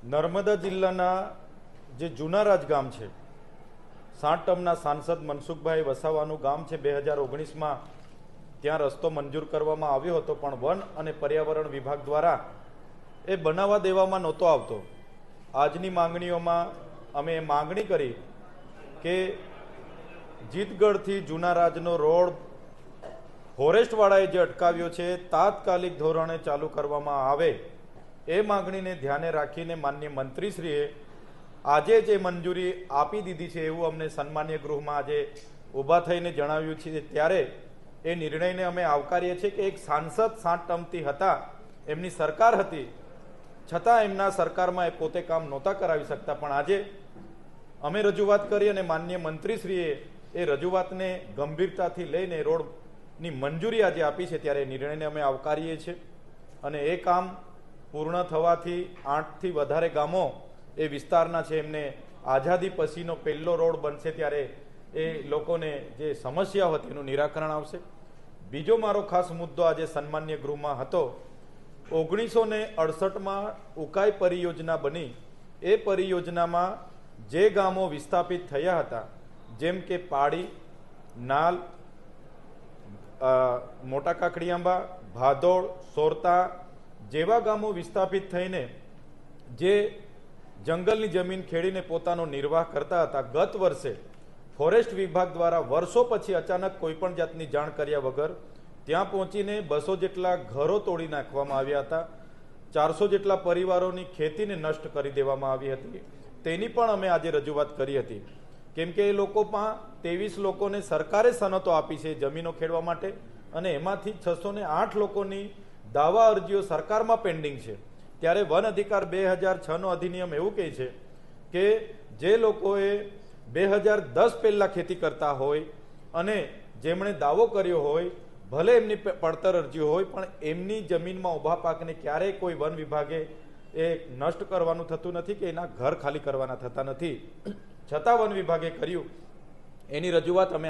નર્મદા જિલ્લાના જે જુનારાજ ગામ છે, 60 ટર્મના સાંસદ મનસુખભાઈ વસાવાનું ગામ છે. 2019માં ત્યાં રસ્તો મંજૂર કરવામાં આવ્યો હતો, પણ વન અને પર્યાવરણ વિભાગ દ્વારા એ બનાવવા દેવામાં નહોતો આવતો. આજની માંગણીઓમાં અમે એ માંગણી કરી કે જીતગઢથી જુનારાજનો રોડ ફોરેસ્ટવાળાએ જે અટકાવ્યો છે તાત્કાલિક ધોરણે ચાલુ કરવામાં આવે, એ માંગણીને ધ્યાને રાખીને માનનીય મંત્રીશ્રીએ આજે જે મંજૂરી આપી દીધી છે એવું અમને સન્માન્ય ગૃહમાં આજે ઊભા થઈને જણાવ્યું છે. ત્યારે એ નિર્ણયને અમે આવકારીએ છીએ કે એક સાંસદ 60 ટર્મથી હતા, એમની સરકાર હતી, છતાં એમના સરકારમાં એ પોતે કામ નહોતા કરાવી શકતા. પણ આજે અમે રજૂઆત કરી અને માનનીય મંત્રીશ્રીએ એ રજૂઆતને ગંભીરતાથી લઈને રોડની મંજૂરી આજે આપી છે. ત્યારે એ નિર્ણયને અમે આવકારીએ છીએ અને એ કામ પૂર્ણ થવાથી 8થી વધારે ગામો એ વિસ્તારના છે એમને આઝાદી પછીનો પહેલો રોડ બનશે. ત્યારે એ લોકોને જે સમસ્યા હતી એનું નિરાકરણ આવશે. બીજો મારો ખાસ મુદ્દો આજે સન્માન્ય ગૃહમાં હતો. 1968માં ઉકાઈ પરિયોજના બની. એ પરિયોજનામાં જે ગામો વિસ્થાપિત થયા હતા, જેમ કે પાડી, નાલ, મોટા કાકડીઆંબા, ભાદોડ, સોરતા જેવા ગામો વિસ્થાપિત થઈને જે જંગલની જમીન ખેડીને પોતાનો નિર્વાહ કરતા હતા, ગત વર્ષે ફોરેસ્ટ વિભાગ દ્વારા વર્ષો પછી અચાનક કોઈપણ જાતની જાણ કર્યા વગર ત્યાં પહોંચીને 200 જેટલા ઘરો તોડી નાખવામાં આવ્યા હતા. 400 જેટલા પરિવારોની ખેતીને નષ્ટ કરી દેવામાં આવી હતી. તેની પણ અમે આજે રજૂઆત કરી હતી, કેમ કે એ લોકોમાં 23 લોકોને સરકારે સનતો આપી છે જમીનો ખેડવા માટે, અને એમાંથી 608 લોકોની દાવા અરજીઓ સરકારમાં પેન્ડિંગ છે. ત્યારે વન અધિકાર 2006નો અધિનિયમ એવું કહે છે કે જે લોકોએ 2010 પહેલાં ખેતી કરતા હોય અને જેમણે દાવો કર્યો હોય, ભલે એમની પડતર અરજી હોય, પણ એમની જમીનમાં ઊભા પાકને ક્યારેય કોઈ વન વિભાગે એ નષ્ટ કરવાનું થતું નથી કે એના ઘર ખાલી કરવાના થતા નથી. છતાં વન વિભાગે કર્યું. એની રજૂઆત અમે